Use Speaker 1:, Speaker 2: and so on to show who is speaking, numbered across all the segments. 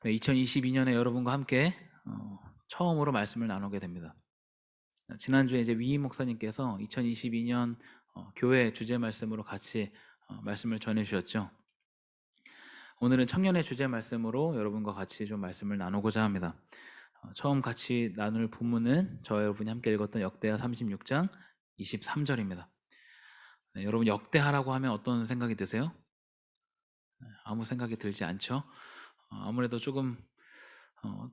Speaker 1: 네, 2022년에 여러분과 함께 처음으로 말씀을 나누게 됩니다. 지난주에 이제 위임 목사님께서 2022년 교회 주제 말씀으로 같이 말씀을 전해 주셨죠. 오늘은 청년의 주제 말씀으로 여러분과 같이 좀 말씀을 나누고자 합니다. 처음 같이 나눌 본문은 저와 여러분이 함께 읽었던 역대하 36장 23절입니다. 네, 여러분 역대하라고 하면 어떤 생각이 드세요? 아무 생각이 들지 않죠? 아무래도 조금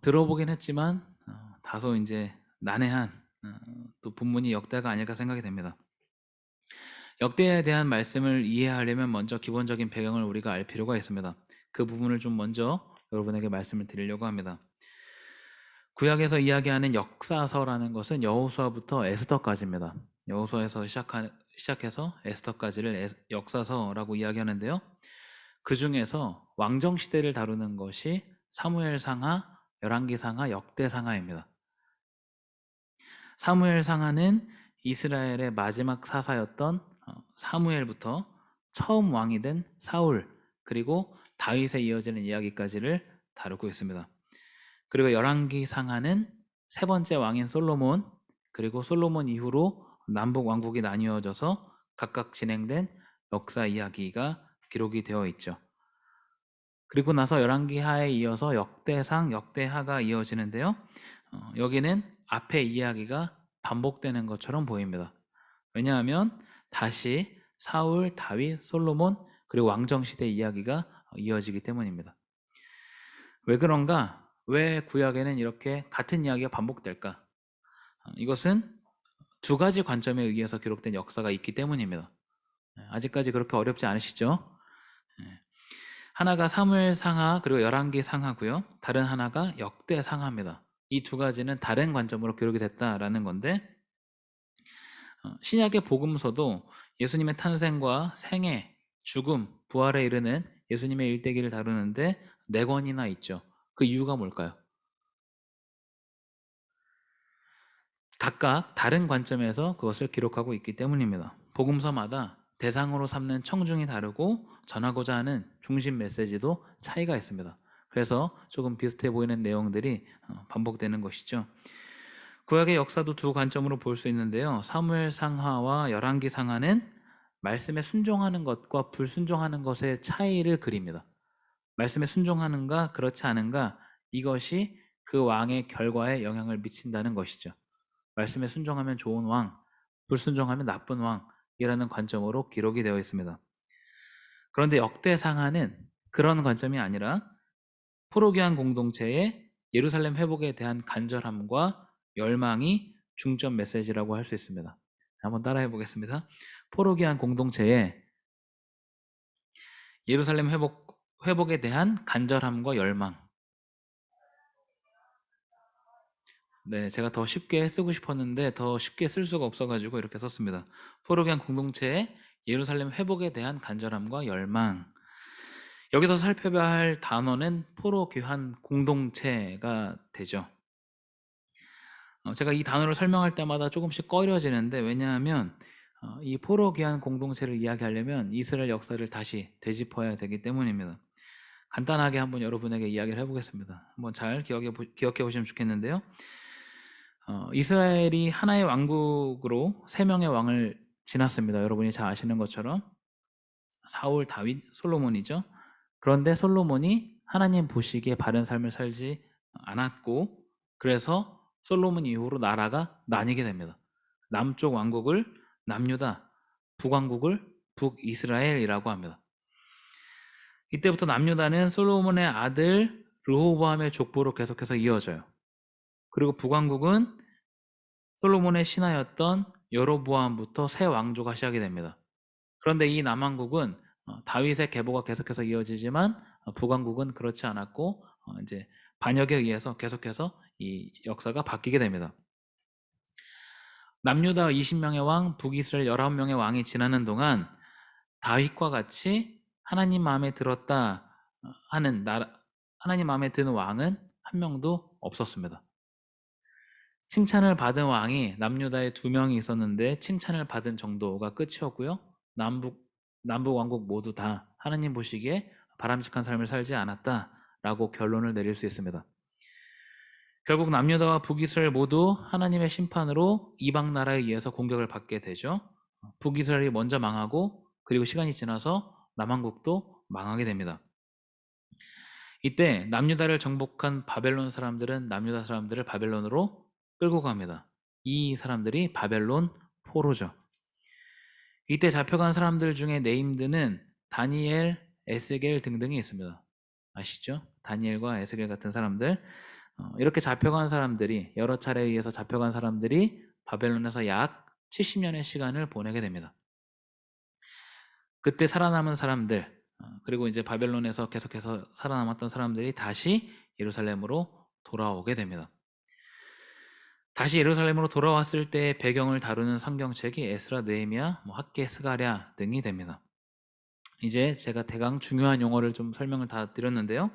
Speaker 1: 들어보긴 했지만 다소 이제 난해한 또 본문이 역대가 아닐까 생각이 됩니다. 역대에 대한 말씀을 이해하려면 먼저 기본적인 배경을 우리가 알 필요가 있습니다. 그 부분을 좀 먼저 여러분에게 말씀을 드리려고 합니다. 구약에서 이야기하는 역사서라는 것은 여호수아부터 에스더까지입니다. 여호수아에서 시작해서 에스더까지를 역사서라고 이야기하는데요. 그 중에서 왕정 시대를 다루는 것이 사무엘상하, 열왕기상하, 역대상하입니다. 사무엘상하는 이스라엘의 마지막 사사였던 사무엘부터 처음 왕이 된 사울, 그리고 다윗에 이어지는 이야기까지를 다루고 있습니다. 그리고 열왕기상하는 세 번째 왕인 솔로몬, 그리고 솔로몬 이후로 남북 왕국이 나뉘어져서 각각 진행된 역사 이야기가 기록이 되어 있죠. 그리고 나서 열왕기하에 이어서 역대상, 역대하가 이어지는데요. 여기는 앞에 이야기가 반복되는 것처럼 보입니다. 왜냐하면 다시 사울, 다윗, 솔로몬, 그리고 왕정시대 이야기가 이어지기 때문입니다. 왜 그런가? 왜 구약에는 이렇게 같은 이야기가 반복될까? 이것은 두 가지 관점에 의해서 기록된 역사가 있기 때문입니다. 아직까지 그렇게 어렵지 않으시죠? 하나가 사무엘상하 그리고 열왕기상하고요. 다른 하나가 역대상하입니다. 이 두 가지는 다른 관점으로 기록이 됐다라는 건데 신약의 복음서도 예수님의 탄생과 생애, 죽음, 부활에 이르는 예수님의 일대기를 다루는데 4권이나 있죠. 그 이유가 뭘까요? 각각 다른 관점에서 그것을 기록하고 있기 때문입니다. 복음서마다 대상으로 삼는 청중이 다르고 전하고자 하는 중심 메시지도 차이가 있습니다. 그래서 조금 비슷해 보이는 내용들이 반복되는 것이죠. 구약의 역사도 두 관점으로 볼 수 있는데요. 사무엘상하와 열왕기상하는 말씀에 순종하는 것과 불순종하는 것의 차이를 그립니다. 말씀에 순종하는가 그렇지 않은가 이것이 그 왕의 결과에 영향을 미친다는 것이죠. 말씀에 순종하면 좋은 왕, 불순종하면 나쁜 왕이라는 관점으로 기록이 되어 있습니다. 그런데 역대상하는 그런 관점이 아니라 포로기한 공동체의 예루살렘 회복에 대한 간절함과 열망이 중점 메시지라고 할 수 있습니다. 한번 따라해 보겠습니다. 포로기한 공동체의 예루살렘 회복에 대한 간절함과 열망. 네, 제가 더 쉽게 쓰고 싶었는데 더 쉽게 쓸 수가 없어가지고 이렇게 썼습니다. 포로기한 공동체의 예루살렘 회복에 대한 간절함과 열망. 여기서 살펴봐야 할 단어는 포로귀환 공동체가 되죠. 제가 이 단어를 설명할 때마다 조금씩 꺼려지는데 왜냐하면 이 포로귀환 공동체를 이야기하려면 이스라엘 역사를 다시 되짚어야 되기 때문입니다. 간단하게 한번 여러분에게 이야기를 해보겠습니다. 한번 잘 기억해 보시면 좋겠는데요. 이스라엘이 하나의 왕국으로 3명의 왕을 지났습니다. 여러분이 잘 아시는 것처럼 사울, 다윗, 솔로몬이죠. 그런데 솔로몬이 하나님 보시기에 바른 삶을 살지 않았고 그래서 솔로몬 이후로 나라가 나뉘게 됩니다. 남쪽 왕국을 남유다, 북왕국을 북이스라엘이라고 합니다. 이때부터 남유다는 솔로몬의 아들 르호보암의 족보로 계속해서 이어져요. 그리고 북왕국은 솔로몬의 신하였던 여로보암부터 새 왕조가 시작이 됩니다. 그런데 이 남왕국은 다윗의 계보가 계속해서 이어지지만 북왕국은 그렇지 않았고 이제 반역에 의해서 계속해서 이 역사가 바뀌게 됩니다. 남유다 20명의 왕, 북이스라엘 19명의 왕이 지나는 동안 다윗과 같이 하나님 마음에 들었다 하는 하나님 마음에 드는 왕은 한 명도 없었습니다. 칭찬을 받은 왕이 남유다에 2명이 있었는데 칭찬을 받은 정도가 끝이었고요. 남북 왕국 모두 다 하나님 보시기에 바람직한 삶을 살지 않았다 라고 결론을 내릴 수 있습니다. 결국 남유다와 북이스라엘 모두 하나님의 심판으로 이방 나라에 의해서 공격을 받게 되죠. 북이스라엘이 먼저 망하고 그리고 시간이 지나서 남한국도 망하게 됩니다. 이때 남유다를 정복한 바벨론 사람들은 남유다 사람들을 바벨론으로 끌고 갑니다. 이 사람들이 바벨론 포로죠. 이때 잡혀간 사람들 중에 네임드는 다니엘, 에스겔 등등이 있습니다. 아시죠? 다니엘과 에스겔 같은 사람들. 이렇게 잡혀간 사람들이, 여러 차례에 의해서 잡혀간 사람들이 바벨론에서 약 70년의 시간을 보내게 됩니다. 그때 살아남은 사람들, 그리고 이제 바벨론에서 계속해서 살아남았던 사람들이 다시 예루살렘으로 돌아오게 됩니다. 다시 예루살렘으로 돌아왔을 때의 배경을 다루는 성경책이 에스라, 느헤미야, 학개, 스가랴 등이 됩니다. 이제 제가 대강 중요한 용어를 좀 설명을 다 드렸는데요.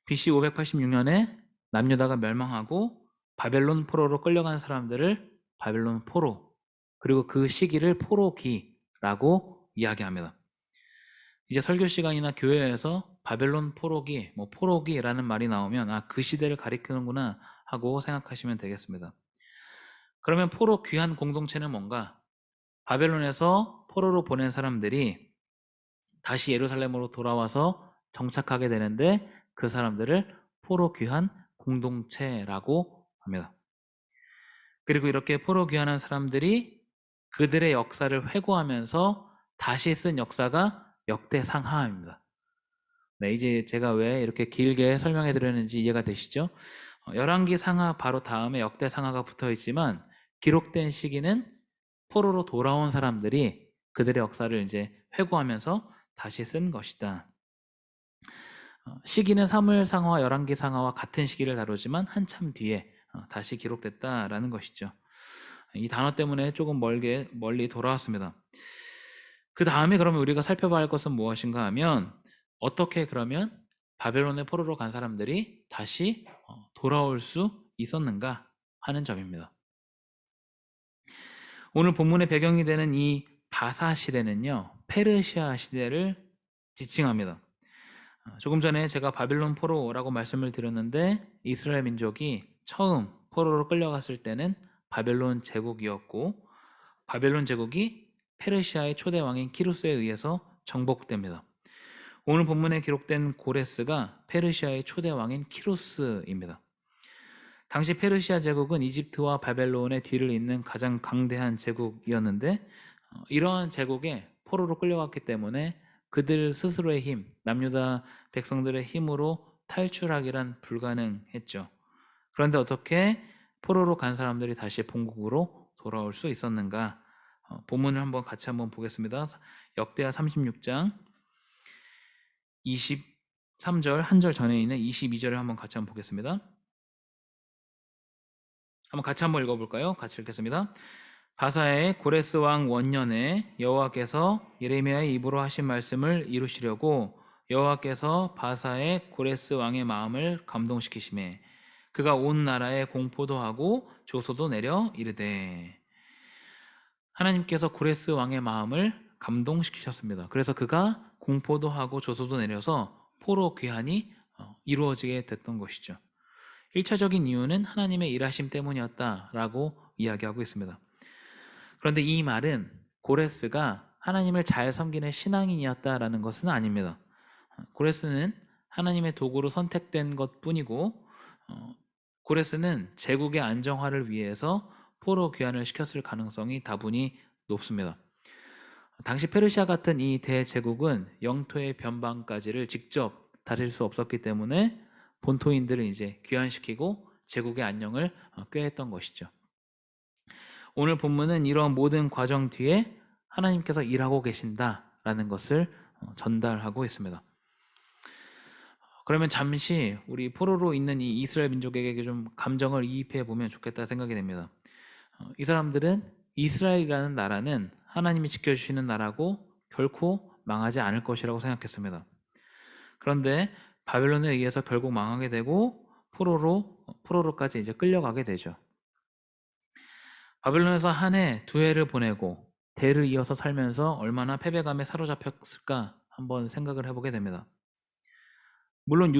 Speaker 1: BC 586년에 남유다가 멸망하고 바벨론 포로로 끌려간 사람들을 바벨론 포로, 그리고 그 시기를 포로기라고 이야기합니다. 이제 설교 시간이나 교회에서 바벨론 포로기, 포로기라는 말이 나오면 그 시대를 가리키는구나 하고 생각하시면 되겠습니다. 그러면 포로 귀한 공동체는 뭔가? 바벨론에서 포로로 보낸 사람들이 다시 예루살렘으로 돌아와서 정착하게 되는데 그 사람들을 포로 귀한 공동체라고 합니다. 그리고 이렇게 포로 귀환한 사람들이 그들의 역사를 회고하면서 다시 쓴 역사가 역대상하입니다. 네, 이제 제가 왜 이렇게 길게 설명해 드렸는지 이해가 되시죠? 열왕기 상하 바로 다음에 역대상하가 붙어 있지만 기록된 시기는 포로로 돌아온 사람들이 그들의 역사를 이제 회고하면서 다시 쓴 것이다. 시기는 사무엘상하와 열왕기상하와 같은 시기를 다루지만 한참 뒤에 다시 기록됐다라는 것이죠. 이 단어 때문에 조금 멀리 돌아왔습니다. 그 다음에 그러면 우리가 살펴봐야 할 것은 무엇인가 하면 어떻게 그러면 바벨론의 포로로 간 사람들이 다시 돌아올 수 있었는가 하는 점입니다. 오늘 본문의 배경이 되는 이 바사 시대는요, 페르시아 시대를 지칭합니다. 조금 전에 제가 바벨론 포로라고 말씀을 드렸는데 이스라엘 민족이 처음 포로로 끌려갔을 때는 바벨론 제국이었고 바벨론 제국이 페르시아의 초대 왕인 키루스에 의해서 정복됩니다. 오늘 본문에 기록된 고레스가 페르시아의 초대 왕인 키루스입니다. 당시 페르시아 제국은 이집트와 바벨론의 뒤를 잇는 가장 강대한 제국이었는데 이러한 제국에 포로로 끌려갔기 때문에 그들 스스로의 힘, 남유다 백성들의 힘으로 탈출하기란 불가능했죠. 그런데 어떻게 포로로 간 사람들이 다시 본국으로 돌아올 수 있었는가? 본문을 같이 한번 보겠습니다. 역대하 36장 23절 한 절 전에 있는 22절을 같이 한번 보겠습니다. 같이 한번 읽어볼까요? 같이 읽겠습니다. 바사의 고레스 왕 원년에 여호와께서 예레미야의 입으로 하신 말씀을 이루시려고 여호와께서 바사의 고레스 왕의 마음을 감동시키시매 그가 온 나라에 공포도 하고 조소도 내려 이르되. 하나님께서 고레스 왕의 마음을 감동시키셨습니다. 그래서 그가 공포도 하고 조소도 내려서 포로 귀환이 이루어지게 됐던 것이죠. 1차적인 이유는 하나님의 일하심 때문이었다라고 이야기하고 있습니다. 그런데 이 말은 고레스가 하나님을 잘 섬기는 신앙인이었다라는 것은 아닙니다. 고레스는 하나님의 도구로 선택된 것뿐이고 고레스는 제국의 안정화를 위해서 포로 귀환을 시켰을 가능성이 다분히 높습니다. 당시 페르시아 같은 이 대제국은 영토의 변방까지를 직접 다질 수 없었기 때문에 본토인들을 이제 귀환시키고 제국의 안녕을 꾀했던 것이죠. 오늘 본문은 이러한 모든 과정 뒤에 하나님께서 일하고 계신다라는 것을 전달하고 있습니다. 그러면 잠시 우리 포로로 있는 이 이스라엘 민족에게 좀 감정을 이입해 보면 좋겠다 생각이 됩니다. 이 사람들은 이스라엘이라는 나라는 하나님이 지켜주시는 나라고 결코 망하지 않을 것이라고 생각했습니다. 그런데 바벨론에 의해서 결국 망하게 되고 포로로까지 이제 끌려가게 되죠. 바벨론에서 한 해, 두 해를 보내고 대를 이어서 살면서 얼마나 패배감에 사로잡혔을까 한번 생각을 해보게 됩니다. 물론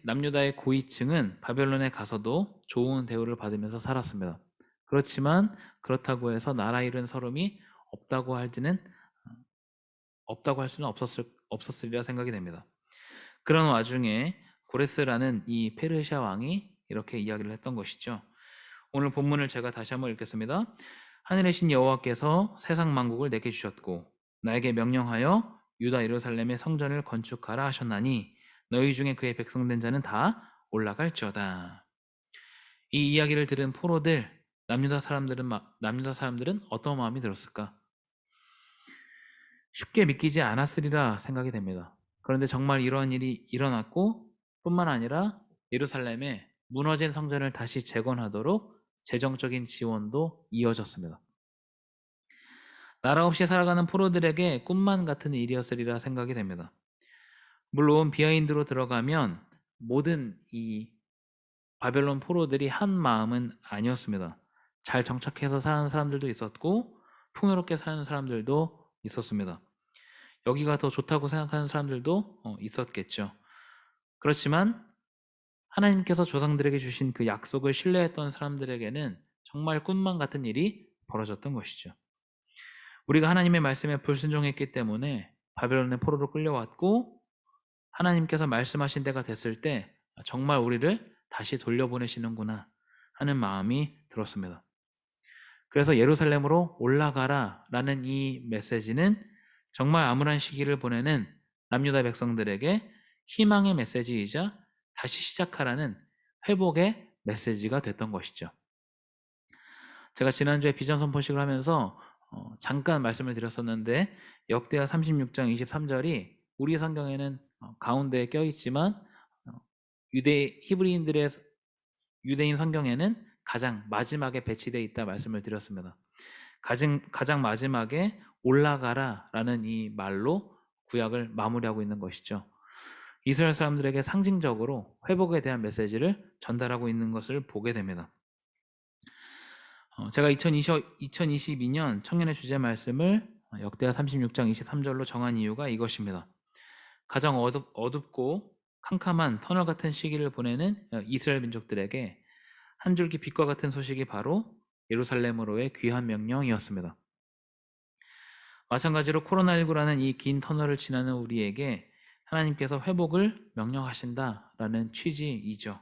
Speaker 1: 남유다의 고위층은 바벨론에 가서도 좋은 대우를 받으면서 살았습니다. 그렇지만 그렇다고 해서 나라 잃은 서름이 없다고 할지는 없다고 할 수는 없었으리라 생각이 됩니다. 그런 와중에 고레스라는 이 페르시아 왕이 이렇게 이야기를 했던 것이죠. 오늘 본문을 제가 다시 한번 읽겠습니다. 하늘의 신 여호와께서 세상 만국을 내게 주셨고 나에게 명령하여 유다 예루살렘의 성전을 건축하라 하셨나니 너희 중에 그의 백성된 자는 다 올라갈지어다. 이 이야기를 들은 포로들 남유다 사람들은 어떤 마음이 들었을까? 쉽게 믿기지 않았으리라 생각이 됩니다. 그런데 정말 이러한 일이 일어났고 뿐만 아니라 예루살렘에 무너진 성전을 다시 재건하도록 재정적인 지원도 이어졌습니다. 나라 없이 살아가는 포로들에게 꿈만 같은 일이었으리라 생각이 됩니다. 물론 비하인드로 들어가면 모든 이 바벨론 포로들이 한 마음은 아니었습니다. 잘 정착해서 사는 사람들도 있었고 풍요롭게 사는 사람들도 있었습니다. 여기가 더 좋다고 생각하는 사람들도 있었겠죠. 그렇지만 하나님께서 조상들에게 주신 그 약속을 신뢰했던 사람들에게는 정말 꿈만 같은 일이 벌어졌던 것이죠. 우리가 하나님의 말씀에 불순종했기 때문에 바벨론의 포로로 끌려왔고 하나님께서 말씀하신 때가 됐을 때 정말 우리를 다시 돌려보내시는구나 하는 마음이 들었습니다. 그래서 예루살렘으로 올라가라 라는 이 메시지는 정말 암울한 시기를 보내는 남유다 백성들에게 희망의 메시지이자 다시 시작하라는 회복의 메시지가 됐던 것이죠. 제가 지난주에 비전 선포식을 하면서 잠깐 말씀을 드렸었는데 역대하 36장 23절이 우리 성경에는 가운데에 껴있지만 유대인 성경에는 가장 마지막에 배치되어 있다 말씀을 드렸습니다. 가장 마지막에 올라가라 라는 이 말로 구약을 마무리하고 있는 것이죠. 이스라엘 사람들에게 상징적으로 회복에 대한 메시지를 전달하고 있는 것을 보게 됩니다. 제가 2022년 청년의 주제 말씀을 역대하 36장 23절로 정한 이유가 이것입니다. 가장 어둡고 캄캄한 터널 같은 시기를 보내는 이스라엘 민족들에게 한 줄기 빛과 같은 소식이 바로 예루살렘으로의 귀한 명령이었습니다. 마찬가지로 코로나19라는 이 긴 터널을 지나는 우리에게 하나님께서 회복을 명령하신다라는 취지이죠.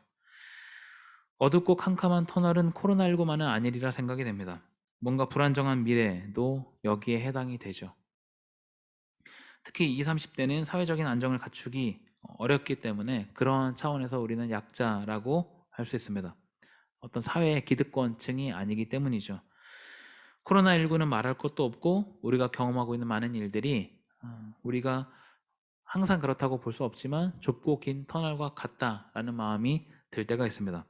Speaker 1: 어둡고 캄캄한 터널은 코로나19만은 아니리라 생각이 됩니다. 뭔가 불안정한 미래도 여기에 해당이 되죠. 특히 20, 30대는 사회적인 안정을 갖추기 어렵기 때문에 그런 차원에서 우리는 약자라고 할 수 있습니다. 어떤 사회의 기득권층이 아니기 때문이죠. 코로나19는 말할 것도 없고 우리가 경험하고 있는 많은 일들이 우리가 항상 그렇다고 볼 수 없지만 좁고 긴 터널과 같다라는 마음이 들 때가 있습니다.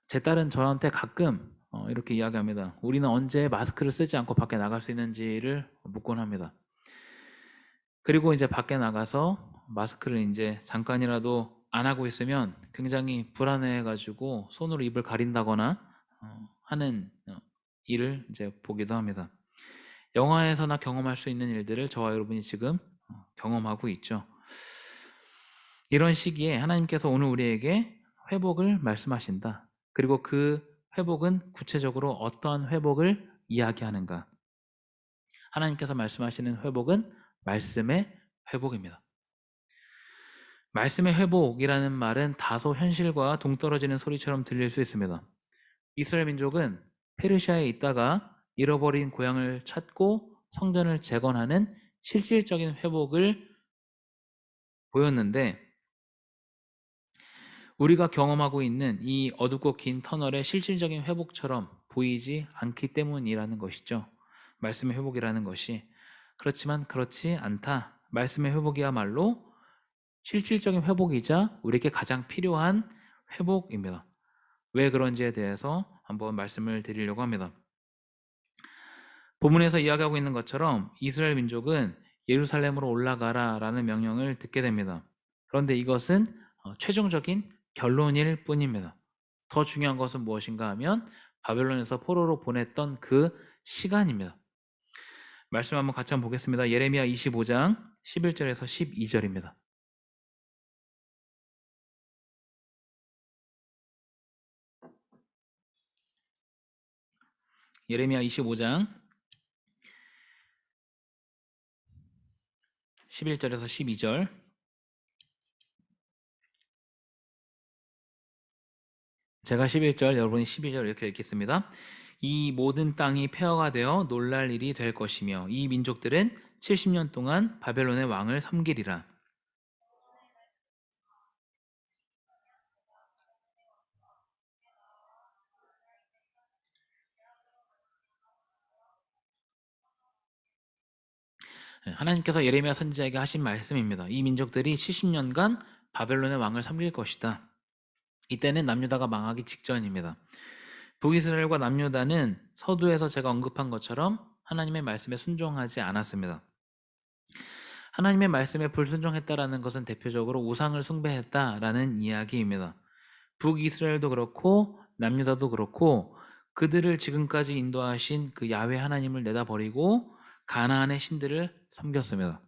Speaker 1: 제 딸은 저한테 가끔 이렇게 이야기합니다. 우리는 언제 마스크를 쓰지 않고 밖에 나갈 수 있는지를 묻곤 합니다. 그리고 이제 밖에 나가서 마스크를 이제 잠깐이라도 안 하고 있으면 굉장히 불안해가지고 손으로 입을 가린다거나 하는 일을 이제 보기도 합니다. 영화에서나 경험할 수 있는 일들을 저와 여러분이 지금 경험하고 있죠. 이런 시기에 하나님께서 오늘 우리에게 회복을 말씀하신다. 그리고 그 회복은 구체적으로 어떠한 회복을 이야기하는가? 하나님께서 말씀하시는 회복은 말씀의 회복입니다. 말씀의 회복이라는 말은 다소 현실과 동떨어지는 소리처럼 들릴 수 있습니다. 이스라엘 민족은 페르시아에 있다가 잃어버린 고향을 찾고 성전을 재건하는 실질적인 회복을 보였는데 우리가 경험하고 있는 이 어둡고 긴 터널의 실질적인 회복처럼 보이지 않기 때문이라는 것이죠. 말씀의 회복이라는 것이. 그렇지만 그렇지 않다. 말씀의 회복이야말로 실질적인 회복이자 우리에게 가장 필요한 회복입니다. 왜 그런지에 대해서 한번 말씀을 드리려고 합니다. 본문에서 이야기하고 있는 것처럼 이스라엘 민족은 예루살렘으로 올라가라 라는 명령을 듣게 됩니다. 그런데 이것은 최종적인 결론일 뿐입니다. 더 중요한 것은 무엇인가 하면 바벨론에서 포로로 보냈던 그 시간입니다. 말씀 한번 같이 한번 보겠습니다. 예레미야 25장 11절에서 12절입니다. 예레미야 25장 11절에서 12절. 제가 11절, 여러분이 12절 이렇게 읽겠습니다. 이 모든 땅이 폐허가 되어 놀랄 일이 될 것이며 이 민족들은 70년 동안 바벨론의 왕을 섬기리라. 하나님께서 예레미야 선지자에게 하신 말씀입니다. 이 민족들이 70년간 바벨론의 왕을 섬길 것이다. 이때는 남유다가 망하기 직전입니다. 북이스라엘과 남유다는 서두에서 제가 언급한 것처럼 하나님의 말씀에 순종하지 않았습니다. 하나님의 말씀에 불순종했다라는 것은 대표적으로 우상을 숭배했다라는 이야기입니다. 북이스라엘도 그렇고 남유다도 그렇고 그들을 지금까지 인도하신 그 야훼 하나님을 내다버리고 가나안의 신들을 섬겼습니다.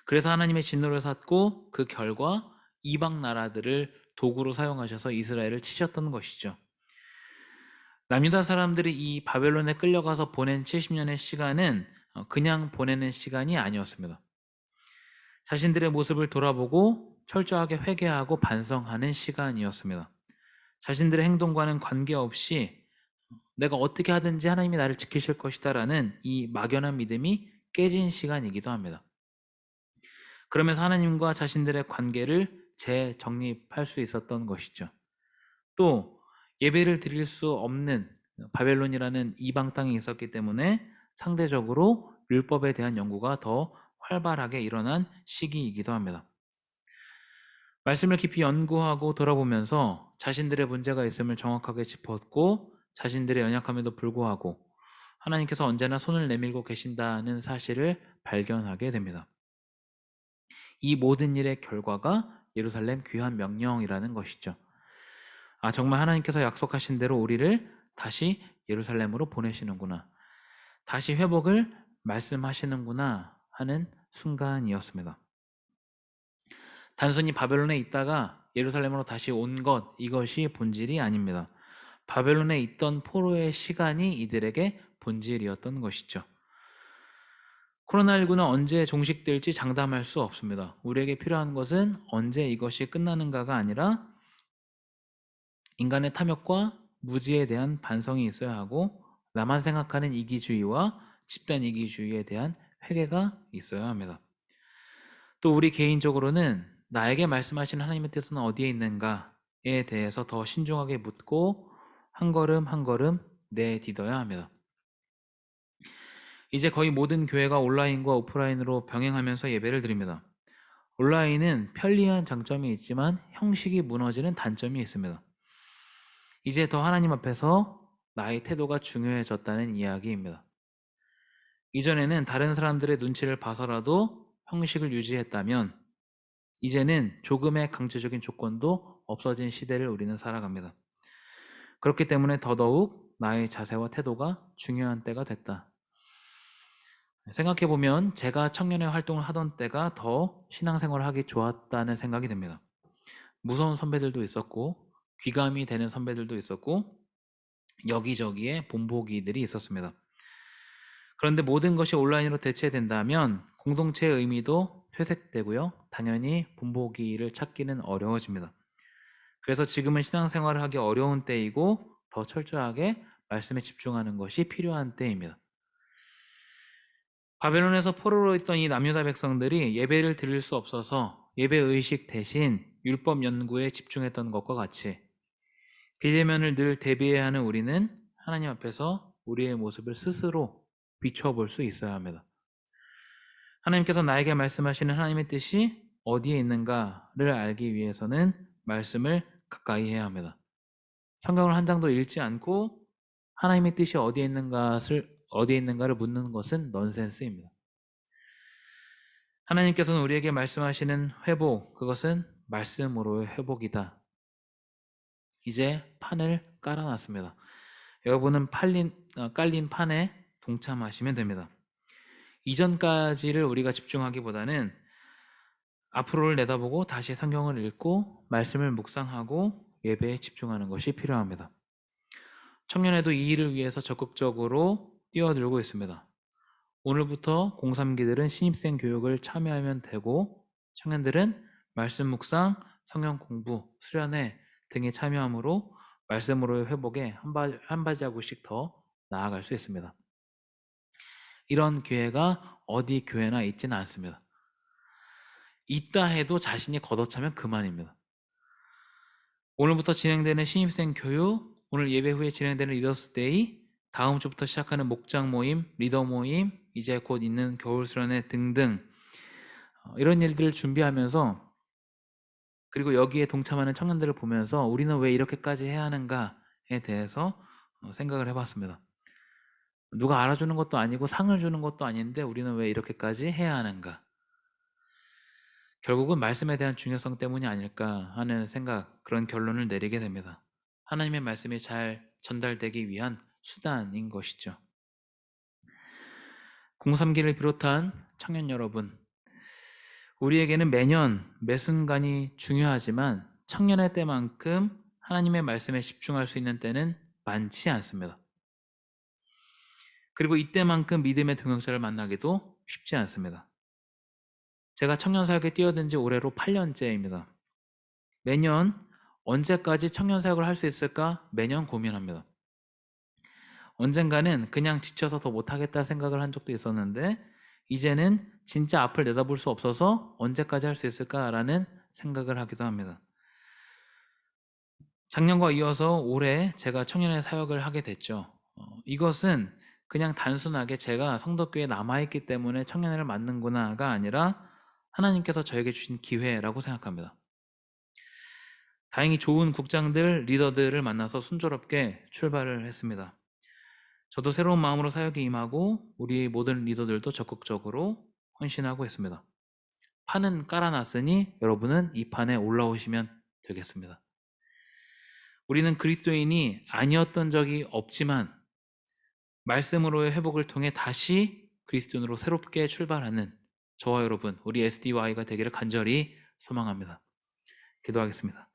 Speaker 1: 그래서 하나님의 진노를 샀고 그 결과 이방 나라들을 도구로 사용하셔서 이스라엘을 치셨던 것이죠. 남유다 사람들이 이 바벨론에 끌려가서 보낸 70년의 시간은 그냥 보내는 시간이 아니었습니다. 자신들의 모습을 돌아보고 철저하게 회개하고 반성하는 시간이었습니다. 자신들의 행동과는 관계없이 내가 어떻게 하든지 하나님이 나를 지키실 것이다 라는 이 막연한 믿음이 깨진 시간이기도 합니다. 그러면서 하나님과 자신들의 관계를 재정립할 수 있었던 것이죠. 또 예배를 드릴 수 없는 바벨론이라는 이방 땅이 있었기 때문에 상대적으로 율법에 대한 연구가 더 활발하게 일어난 시기이기도 합니다. 말씀을 깊이 연구하고 돌아보면서 자신들의 문제가 있음을 정확하게 짚었고 자신들의 연약함에도 불구하고 하나님께서 언제나 손을 내밀고 계신다는 사실을 발견하게 됩니다. 이 모든 일의 결과가 예루살렘 귀환 명령이라는 것이죠. 정말 하나님께서 약속하신 대로 우리를 다시 예루살렘으로 보내시는구나. 다시 회복을 말씀하시는구나 하는 순간이었습니다. 단순히 바벨론에 있다가 예루살렘으로 다시 온 것, 이것이 본질이 아닙니다. 바벨론에 있던 포로의 시간이 이들에게 본질이었던 것이죠. 코로나19는 언제 종식될지 장담할 수 없습니다. 우리에게 필요한 것은 언제 이것이 끝나는가가 아니라 인간의 탐욕과 무지에 대한 반성이 있어야 하고 나만 생각하는 이기주의와 집단 이기주의에 대한 회개가 있어야 합니다. 또 우리 개인적으로는 나에게 말씀하신 하나님의 뜻은 어디에 있는가에 대해서 더 신중하게 묻고 한 걸음 한 걸음 내딛어야 합니다. 이제 거의 모든 교회가 온라인과 오프라인으로 병행하면서 예배를 드립니다. 온라인은 편리한 장점이 있지만 형식이 무너지는 단점이 있습니다. 이제 더 하나님 앞에서 나의 태도가 중요해졌다는 이야기입니다. 이전에는 다른 사람들의 눈치를 봐서라도 형식을 유지했다면 이제는 조금의 강제적인 조건도 없어진 시대를 우리는 살아갑니다. 그렇기 때문에 더더욱 나의 자세와 태도가 중요한 때가 됐다. 생각해보면 제가 청년의 활동을 하던 때가 더 신앙생활을 하기 좋았다는 생각이 듭니다. 무서운 선배들도 있었고 귀감이 되는 선배들도 있었고 여기저기에 본보기들이 있었습니다. 그런데 모든 것이 온라인으로 대체된다면 공동체의 의미도 퇴색되고요. 당연히 본보기를 찾기는 어려워집니다. 그래서 지금은 신앙생활을 하기 어려운 때이고 더 철저하게 말씀에 집중하는 것이 필요한 때입니다. 바벨론에서 포로로 있던 이 남유다 백성들이 예배를 드릴 수 없어서 예배의식 대신 율법 연구에 집중했던 것과 같이 비대면을 늘 대비해야 하는 우리는 하나님 앞에서 우리의 모습을 스스로 비춰볼 수 있어야 합니다. 하나님께서 나에게 말씀하시는 하나님의 뜻이 어디에 있는가를 알기 위해서는 말씀을 가까이 해야 합니다. 성경을 한 장도 읽지 않고 하나님의 뜻이 어디에 있는가를 묻는 것은 넌센스입니다. 하나님께서는 우리에게 말씀하시는 회복, 그것은 말씀으로의 회복이다. 이제 판을 깔아놨습니다. 여러분은 깔린 판에 동참하시면 됩니다. 이전까지를 우리가 집중하기보다는 앞으로를 내다보고 다시 성경을 읽고 말씀을 묵상하고 예배에 집중하는 것이 필요합니다. 청년회도 이 일을 위해서 적극적으로 뛰어들고 있습니다. 오늘부터 03기들은 신입생 교육을 참여하면 되고 청년들은 말씀 묵상, 성경 공부, 수련회 등에 참여함으로 말씀으로의 회복에 한 발자국씩 더 나아갈 수 있습니다. 이런 기회가 어디 교회나 있지는 않습니다. 있다 해도 자신이 걷어차면 그만입니다. 오늘부터 진행되는 신입생 교육, 오늘 예배 후에 진행되는 리더스데이, 다음 주부터 시작하는 목장 모임, 리더 모임, 이제 곧 있는 겨울 수련회 등등 이런 일들을 준비하면서 그리고 여기에 동참하는 청년들을 보면서 우리는 왜 이렇게까지 해야 하는가에 대해서 생각을 해봤습니다. 누가 알아주는 것도 아니고 상을 주는 것도 아닌데 우리는 왜 이렇게까지 해야 하는가? 결국은 말씀에 대한 중요성 때문이 아닐까 하는 생각, 그런 결론을 내리게 됩니다. 하나님의 말씀이 잘 전달되기 위한 수단인 것이죠. 03기를 비롯한 청년 여러분, 우리에게는 매년 매 순간이 중요하지만 청년의 때만큼 하나님의 말씀에 집중할 수 있는 때는 많지 않습니다. 그리고 이때만큼 믿음의 동역자를 만나기도 쉽지 않습니다. 제가 청년 사역에 뛰어든 지 올해로 8년째입니다. 매년 언제까지 청년 사역을 할 수 있을까 매년 고민합니다. 언젠가는 그냥 지쳐서 더 못하겠다 생각을 한 적도 있었는데 이제는 진짜 앞을 내다볼 수 없어서 언제까지 할 수 있을까라는 생각을 하기도 합니다. 작년과 이어서 올해 제가 청년의 사역을 하게 됐죠. 이것은 그냥 단순하게 제가 성덕교에 남아있기 때문에 청년회를 맡는구나가 아니라 하나님께서 저에게 주신 기회라고 생각합니다. 다행히 좋은 국장들, 리더들을 만나서 순조롭게 출발을 했습니다. 저도 새로운 마음으로 사역에 임하고 우리 모든 리더들도 적극적으로 헌신하고 있습니다. 판은 깔아놨으니 여러분은 이 판에 올라오시면 되겠습니다. 우리는 그리스도인이 아니었던 적이 없지만 말씀으로의 회복을 통해 다시 그리스도인으로 새롭게 출발하는 저와 여러분, 우리 SDY가 되기를 간절히 소망합니다. 기도하겠습니다.